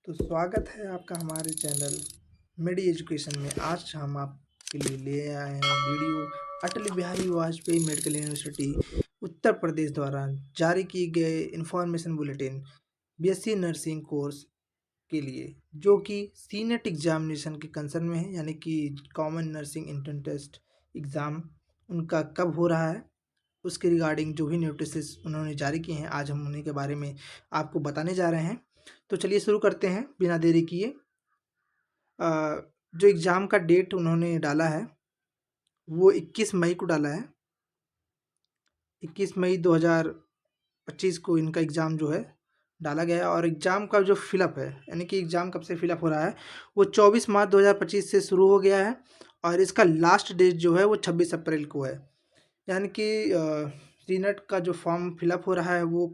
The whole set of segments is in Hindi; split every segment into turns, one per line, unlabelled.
तो स्वागत है आपका हमारे चैनल मेडी एजुकेशन में। आज हम आपके लिए ले आए हैं video Atal Bihari Vajpayee medical university Uttar Pradesh द्वारा जारी की गए information bulletin BSc nursing course के लिए, जो कि सीनेट एग्जामिनेशन के कंसर्न में है, यानी कि common nursing entrance test exam उनका कब हो रहा है, उसके रिगार्डिंग जो भी नोटिस उन्होंने जारी किए हैं, आज हम उन्हीं के बारे में आपको बताने जा रहे हैं। तो चलिए शुरू करते हैं बिना देरी किए। जो एग्ज़ाम का डेट उन्होंने डाला है वो 21 मई को डाला है। 21 मई 2025 को इनका एग्ज़ाम जो है डाला गया है, और एग्ज़ाम का जो फिलअप है, यानी कि एग्ज़ाम कब से फिलअप हो रहा है, वो 24 मार्च 2025 से शुरू हो गया है, और इसका लास्ट डेट जो है वो 26 अप्रैल को है। यानी कि सीनेट का जो फॉर्म फिलअप हो रहा है वो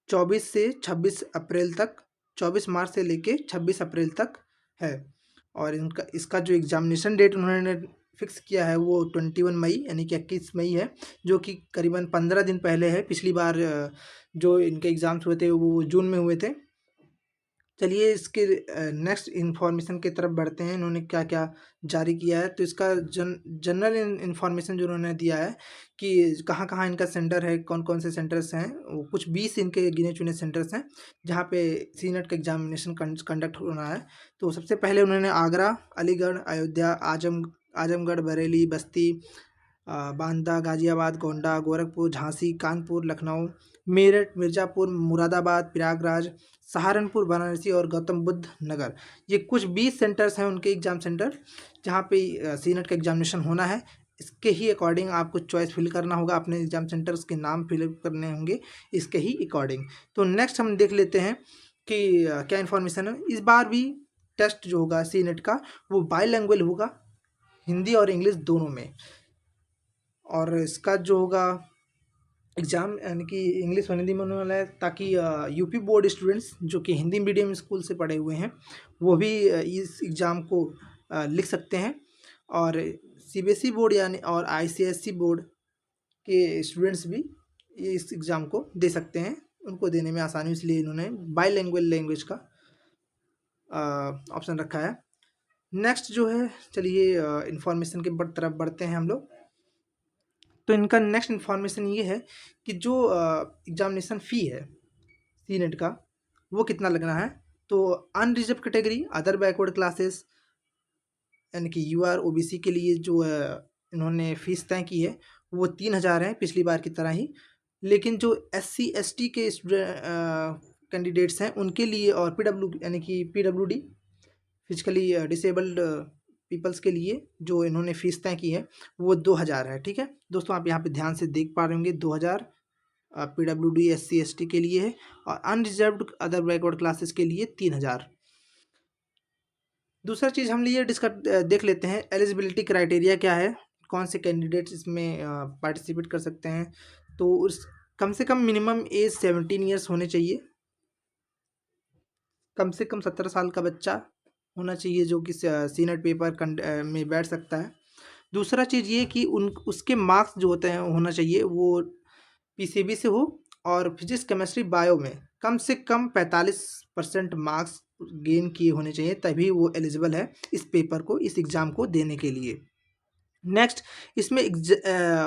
24 से 26 अप्रैल तक, 24 मार्च से लेके 26 अप्रैल तक है। और इसका जो एग्ज़ामिनेशन डेट उन्होंने फिक्स किया है वो 21 मई यानी कि 21 मई है, जो कि करीबन 15 दिन पहले है। पिछली बार जो इनके एग्ज़ाम्स हुए थे वो जून में हुए थे। चलिए इसके नेक्स्ट इन्फॉर्मेशन की तरफ बढ़ते हैं, इन्होंने क्या क्या जारी किया है। तो इसका जनरल इन्फॉर्मेशन जो उन्होंने दिया है कि कहाँ कहाँ इनका सेंटर है, कौन कौन से सेंटर्स हैं, वो कुछ 20 इनके गिने चुने सेंटर्स हैं जहाँ पे सीनेट का एग्जामिनेशन कंडक्ट होना है। तो सबसे पहले उन्होंने आगरा, अलीगढ़, अयोध्या, आजमगढ़, बरेली, बस्ती, बांदा, गाजियाबाद, गोंडा, गोरखपुर, झांसी, कानपुर, लखनऊ, मेरठ, मिर्ज़ापुर, मुरादाबाद, प्रयागराज, सहारनपुर, वाराणसी और गौतम बुद्ध नगर, ये कुछ 20 सेंटर्स हैं उनके एग्ज़ाम सेंटर जहाँ पे सीनेट का एग्जामिनेशन होना है। इसके ही अकॉर्डिंग आपको चॉइस फिल करना होगा, अपने एग्ज़ाम सेंटर्स के नाम फिल करने होंगे इसके ही अकॉर्डिंग। तो नेक्स्ट हम देख लेते हैं कि क्या इन्फॉर्मेशन है। इस बार भी टेस्ट जो होगा सीनेट का वो बाईलैंग्वेज होगा, हिंदी और इंग्लिश दोनों में। और इसका जो होगा एग्ज़ाम, यानी कि इंग्लिश और हिंदी में होने वाला है, ताकि यूपी बोर्ड स्टूडेंट्स जो कि हिंदी मीडियम स्कूल से पढ़े हुए हैं वो भी इस एग्ज़ाम को लिख सकते हैं। और सीबीएसई बोर्ड यानी और आईसीएसई बोर्ड के स्टूडेंट्स भी इस एग्ज़ाम को दे सकते हैं, उनको देने में आसानी, इसलिए इन्होंने बाईलैंग्वेज लैंग्वेज का ऑप्शन रखा है। नेक्स्ट जो है, चलिए इन्फॉर्मेशन के तरफ बढ़ते हैं हम लोग। तो इनका नेक्स्ट इन्फॉर्मेशन ये है कि जो एग्जामिनेशन फ़ी है सीनेट का वो कितना लगना है। तो unreserved category, other backward classes, यानी कि यूआर ओबीसी के लिए जो इन्होंने फ़ीस तय की है वो 3,000 है, पिछली बार की तरह ही। लेकिन जो एससी एसटी के कैंडिडेट्स हैं उनके लिए, और पीडब्ल्यू यानी कि पीडब्ल्यूडी फिजिकली डिसेबल्ड पीपल्स के लिए जो इन्होंने फ़ीस तय की है वो 2,000 है। ठीक है दोस्तों, आप यहाँ पे ध्यान से देख पा रहे होंगे, 2,000 पीडब्ल्यूडी एससी एसटी के लिए है, और अनरिजर्व्ड अदर बैकवर्ड क्लासेस के लिए 3,000। दूसरा चीज़ हम लिए देख लेते हैं, एलिजिबिलिटी क्राइटेरिया क्या है, कौन से कैंडिडेट्स इसमें पार्टिसिपेट कर सकते हैं। तो उस कम से कम मिनिमम एज 17 ईयर्स होने चाहिए, कम से कम 17 साल का बच्चा होना चाहिए जो कि सीनेट पेपर में बैठ सकता है। दूसरा चीज़ ये कि उसके मार्क्स जो होते हैं होना चाहिए वो पीसीबी से हो, और फिजिक्स केमिस्ट्री बायो में कम से कम 45% मार्क्स गेन किए होने चाहिए, तभी वो एलिजिबल है इस पेपर को, इस एग्ज़ाम को देने के लिए। नेक्स्ट, इसमें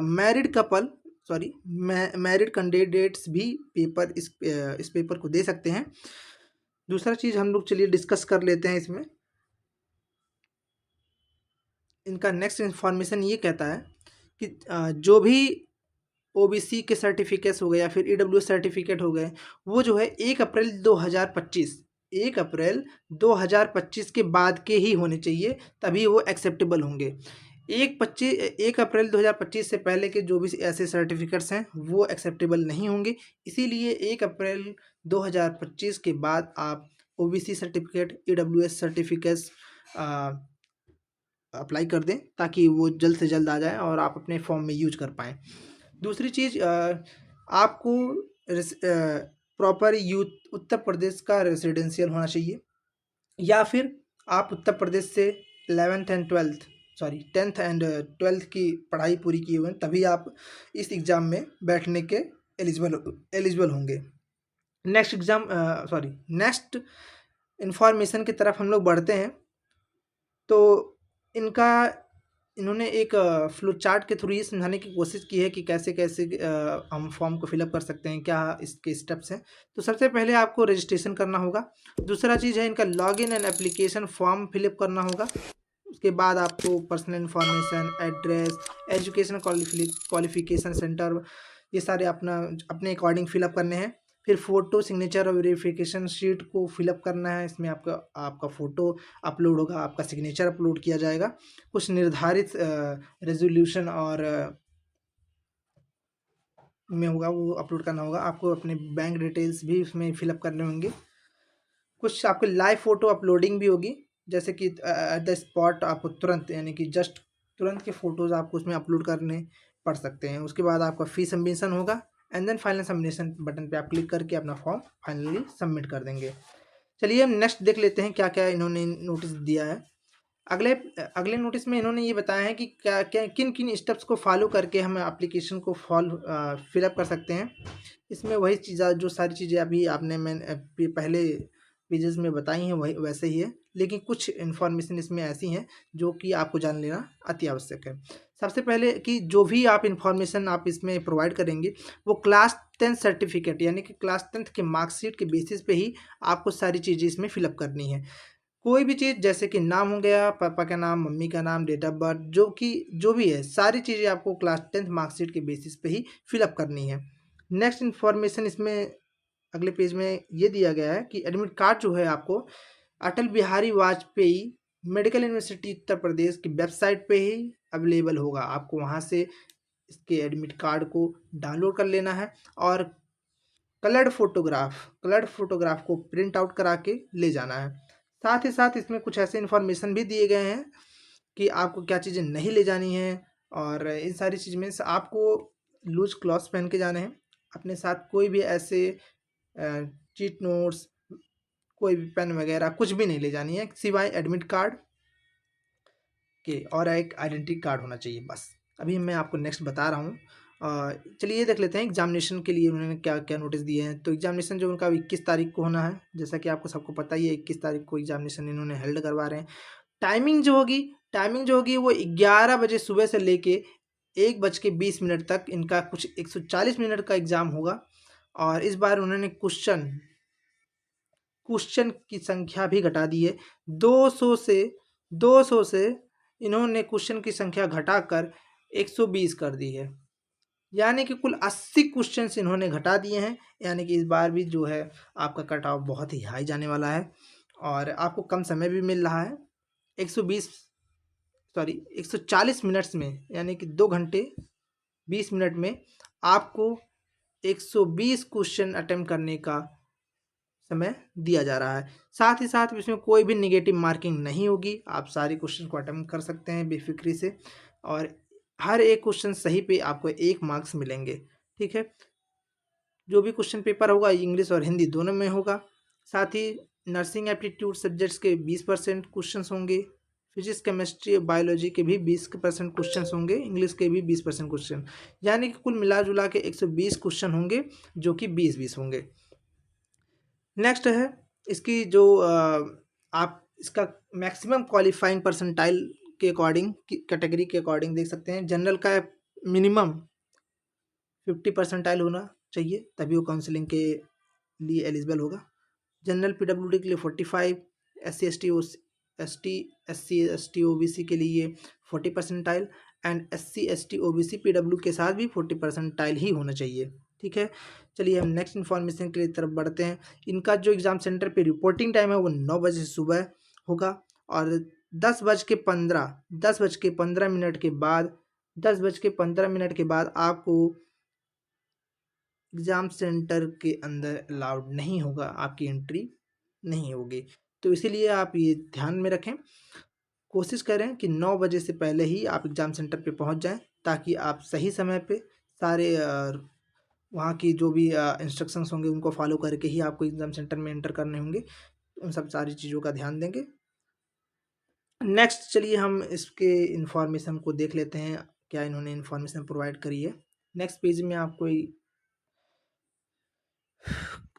married couple, sorry married candidates भी इस पेपर को दे सकते हैं। दूसरा चीज़ हम लोग चलिए डिस्कस कर लेते हैं इसमें। इनका नेक्स्ट इन्फॉर्मेशन ये कहता है कि जो भी ओबीसी के सर्टिफिकेट्स हो गए या फिर ईडब्ल्यूएस सर्टिफिकेट हो गए, वो जो है 1 अप्रैल 2025, 1 अप्रैल 2025 के बाद के ही होने चाहिए, तभी वो एक्सेप्टेबल होंगे। 1 अप्रैल 2025 से पहले के जो भी ऐसे सर्टिफिकेट्स हैं वो एक्सेप्टेबल नहीं होंगे। इसीलिए 1 अप्रैल 2025 के बाद आप OBC certificate, EWS certificates apply कर दें, ताकि वो जल्द से जल्द आ जाए और आप अपने फॉर्म में यूज कर पाएँ। दूसरी चीज़, आपको प्रॉपर यूथ उत्तर प्रदेश का रेसिडेंशियल होना चाहिए, या फिर आप उत्तर प्रदेश से 10th एंड 12th की पढ़ाई पूरी किए हुए हैं, तभी आप इस एग्ज़ाम में बैठने के एलिजिबल होंगे। नेक्स्ट इन्फॉर्मेशन की तरफ हम लोग बढ़ते हैं, तो इनका इन्होंने एक फ्लो चार्ट के थ्रू ये समझाने की कोशिश की है कि कैसे-कैसे हम फॉर्म को फिलअप कर सकते हैं, क्या इसके स्टेप्स हैं। तो सबसे पहले आपको रजिस्ट्रेशन करना होगा। दूसरा चीज़ है इनका login and application form fill up करना होगा। उसके बाद आपको personal information, address, education qualification centre, ये सारे अपना अपने अकॉर्डिंग फिलअप करने हैं। फिर फ़ोटो, सिग्नेचर और वेरिफ़िकेशन शीट को फिलअप करना है। इसमें आपका आपका फ़ोटो अपलोड होगा, आपका सिग्नेचर अपलोड किया जाएगा। कुछ निर्धारित रेज़ोल्यूशन और में होगा, वो अपलोड करना होगा। आपको अपने बैंक डिटेल्स भी उसमें फिलअप करने होंगे। कुछ आपकी लाइव फ़ोटो अपलोडिंग भी होगी, जैसे कि एट द स्पॉट आपको तुरंत, यानी कि जस्ट तुरंत के फ़ोटोज़ आपको उसमें अपलोड करने पड़ सकते हैं। उसके बाद आपका फ़ी सबमिशन होगा and then final submission button पे आप क्लिक करके अपना फॉर्म फाइनली सबमिट कर देंगे। चलिए हम नेक्स्ट देख लेते हैं क्या-क्या इन्होंने नोटिस दिया है। अगले अगले नोटिस में इन्होंने ये बताया है कि क्या क्या किन-किन स्टेप्स को फॉलो करके हम एप्लीकेशन को फिलअप कर सकते हैं। इसमें वही चीज़ें, जो सारी चीज़ें अभी आपने पहले पेजेस में बताई हैं, वही वैसे ही है, लेकिन कुछ इन्फॉर्मेशन इसमें ऐसी हैं जो कि आपको जान लेना अति आवश्यक है। सबसे पहले कि जो भी आप इन्फॉर्मेशन आप इसमें प्रोवाइड करेंगे, वो क्लास 10 सर्टिफिकेट, यानी कि क्लास 10th के मार्कशीट के बेसिस पे ही आपको सारी चीज़ें इसमें फिलअप करनी है। कोई भी चीज़, जैसे कि नाम हो गया, पापा का नाम, मम्मी का नाम, डेट ऑफ बर्थ, जो भी है, सारी चीज़ें आपको क्लास 10th मार्कशीट के बेसिस पे ही फिलअप करनी है। नेक्स्ट इन्फॉर्मेशन इसमें अगले पेज में ये दिया गया है कि एडमिट कार्ड जो है आपको अटल बिहारी वाजपेयी मेडिकल यूनिवर्सिटी उत्तर प्रदेश की वेबसाइट पे ही अवेलेबल होगा। आपको वहाँ से इसके एडमिट कार्ड को डाउनलोड कर लेना है और कलर्ड फोटोग्राफ को प्रिंट आउट करा के ले जाना है। साथ ही साथ इसमें कुछ ऐसे इन्फॉर्मेशन भी दिए गए हैं कि आपको क्या चीज़ें नहीं ले जानी हैं, और इन सारी चीज़ में से आपको लूज क्लॉथ्स पहन के जाने हैं। अपने साथ कोई भी ऐसे चीट नोट्स, कोई भी पेन वगैरह कुछ भी नहीं ले जानी है, सिवाय एडमिट कार्ड के, और एक आइडेंटिटी कार्ड होना चाहिए बस। अभी मैं आपको नेक्स्ट बता रहा हूँ। चलिए ये देख लेते हैं एग्जामिनेशन के लिए उन्होंने क्या क्या नोटिस दिए हैं। तो एग्जामिनेशन जो उनका 21 तारीख को होना है, जैसा कि आपको सबको पता ही है, 21 तारीख को एग्जामिनेशन इन्होंने हेल्ड करवा रहे हैं। टाइमिंग जो होगी वो 11 बजे सुबह से लेके 1:20 तक इनका कुछ 140 मिनट का एग्ज़ाम होगा। और इस बार उन्होंने क्वेश्चन की संख्या भी घटा दी है। 200 से इन्होंने क्वेश्चन की संख्या घटाकर 120 कर दी है, यानी कि कुल 80 क्वेश्चंस इन्होंने घटा दिए हैं। यानी कि इस बार भी जो है आपका कट ऑफ बहुत ही हाई जाने वाला है और आपको कम समय भी मिल रहा है। 120 सॉरी 140 मिनट्स में, यानी कि 2 घंटे 20 मिनट में आपको 120 क्वेश्चन अटेम्प्ट करने का समय दिया जा रहा है। साथ ही साथ इसमें कोई भी नेगेटिव मार्किंग नहीं होगी, आप सारे क्वेश्चन को अटेम्प्ट कर सकते हैं बेफिक्री से, और हर एक क्वेश्चन सही पे आपको 1 मार्क्स मिलेंगे। ठीक है, जो भी क्वेश्चन पेपर होगा इंग्लिश और हिंदी दोनों में होगा। साथ ही नर्सिंग एप्टीट्यूड सब्जेक्ट्स के 20% क्वेश्चंस होंगे, फिजिक्स, केमिस्ट्री और बायोलॉजी के भी 20% क्वेश्चंस होंगे, इंग्लिश के भी 20% क्वेश्चन, यानी कि कुल मिला जुला के 120 क्वेश्चन होंगे, जो कि 20-20 होंगे। नेक्स्ट है इसकी जो आप इसका मैक्सिमम क्वालिफाइंग परसेंटाइल के अकॉर्डिंग, कैटेगरी के अकॉर्डिंग देख सकते हैं। जनरल का मिनिमम 50% होना चाहिए, तभी वो काउंसलिंग के लिए एलिजिबल होगा। जनरल पीडब्ल्यूडी के लिए 45, S C O B C के लिए 40% and SC ST OBC PW के साथ भी 40% ही होना चाहिए। ठीक है, चलिए हम नेक्स्ट इन्फॉर्मेशन के लिए तरफ बढ़ते हैं। इनका जो एग्ज़ाम सेंटर पे रिपोर्टिंग टाइम है वो 9 बजे सुबह होगा, और 10:15 के बाद 10:15 के बाद आपको एग्ज़ाम सेंटर के अंदर अलाउड नहीं होगा, आपकी एंट्री नहीं होगी। तो इसीलिए आप ये ध्यान में रखें, कोशिश करें कि 9 बजे से पहले ही आप एग्ज़ाम सेंटर पे पहुंच जाएं, ताकि आप सही समय पे सारे वहाँ की जो भी इंस्ट्रक्शंस होंगे उनको फॉलो करके ही आपको एग्ज़ाम सेंटर में एंटर करने होंगे। उन सब सारी चीज़ों का ध्यान देंगे। नेक्स्ट चलिए हम इसके इन्फॉर्मेशन को देख लेते हैं, क्या इन्होंने इन्फॉर्मेशन प्रोवाइड करी है। नेक्स्ट पेज में आपको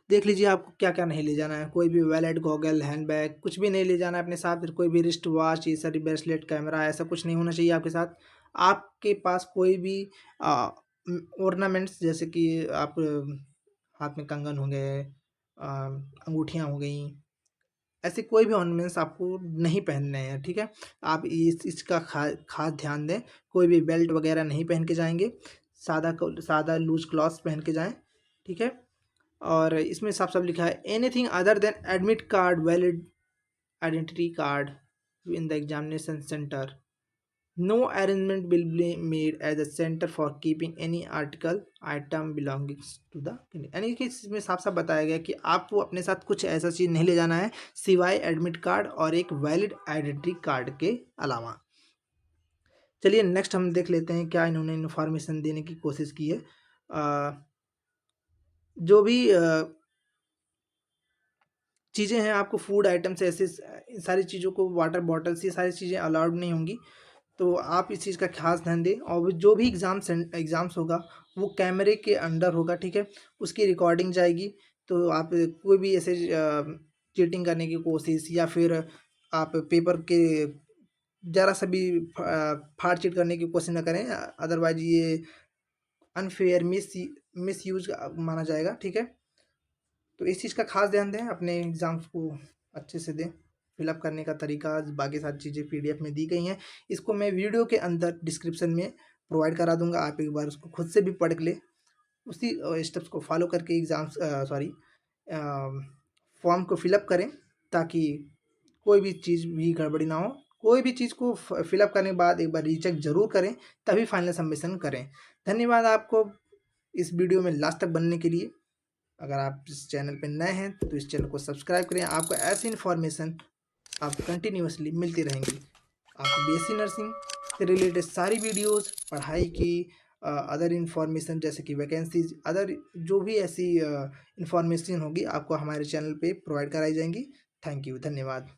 देख लीजिए आपको क्या-क्या नहीं ले जाना है। कोई भी वॉलेट, गॉगल, हैंडबैग कुछ भी नहीं ले जाना है अपने साथ। फिर कोई भी रिस्ट वॉच, ये सारी ब्रेसलेट, कैमरा ऐसा कुछ नहीं होना चाहिए आपके साथ। आपके पास कोई भी ऑर्नामेंट्स जैसे कि आप हाथ में कंगन हो गए, अंगूठियाँ हो गईं, ऐसे कोई भी ऑर्नामेंट्स आपको नहीं पहनने हैं, ठीक है? आप इस इसका खास ध्यान दें। कोई भी बेल्ट वगैरह नहीं पहन के जाएँगे। सादा लूज़ क्लॉथ्स पहन के जाएँ, ठीक है? और इसमें साफ-साफ लिखा है anything other than admit card, valid identity card in the examination centre. No arrangement will be made at the centre for keeping any article item belongings to the यानी कि इसमें साफ-साफ बताया गया कि आपको अपने साथ कुछ ऐसा चीज़ नहीं ले जाना है सिवाय एडमिट कार्ड और एक वैलिड आइडेंटिटी कार्ड के अलावा। चलिए नेक्स्ट हम देख लेते हैं क्या इन्होंने इन्फॉर्मेशन देने की कोशिश की है। जो भी चीज़ें हैं आपको फूड आइटम्स ऐसे इन सारी चीज़ों को वाटर बॉटल्स ये सारी चीज़ें अलाउड नहीं होंगी। तो आप इस चीज़ का खास ध्यान दें और वो जो भी एग्ज़ाम्स होगा वो कैमरे के अंडर होगा, ठीक है? उसकी रिकॉर्डिंग जाएगी। तो आप कोई भी ऐसे चीटिंग करने की कोशिश या फिर आप पेपर के ज़रा सा भी फाड़-चीट करने की कोशिश ना करें। अदरवाइज़ ये अनफ़ेयर मिसयूज़ माना जाएगा, ठीक है? तो इस चीज़ का खास ध्यान दें, अपने एग्ज़ाम्स को अच्छे से दें। फिलअप करने का तरीका बाकी सारी चीज़ें पीडीएफ में दी गई हैं। इसको मैं वीडियो के अंदर डिस्क्रिप्शन में प्रोवाइड करा दूँगा। आप एक बार उसको खुद से भी पढ़ लें। उसी स्टेप्स को फॉलो करके फॉर्म को फिलअप करें ताकि कोई भी चीज़ भी गड़बड़ी ना हो। कोई भी चीज़ को फिलअप करने के बाद एक बार रीचेक ज़रूर करें, तभी फाइनल सबमिशन करें। धन्यवाद आपको इस वीडियो में लास्ट तक बनने के लिए। अगर आप इस चैनल पे नए हैं तो इस चैनल को सब्सक्राइब करें। आपको ऐसी इन्फॉर्मेशन आपको कंटिन्यूअसली मिलती रहेंगी। आपको बीएससी नर्सिंग से रिलेटेड सारी वीडियोस, पढ़ाई की अदर इन्फॉर्मेशन जैसे कि वैकेंसीज, अदर जो भी ऐसी इन्फॉर्मेशन होगी आपको हमारे चैनल पे प्रोवाइड कराई जाएंगी। थैंक यू, धन्यवाद।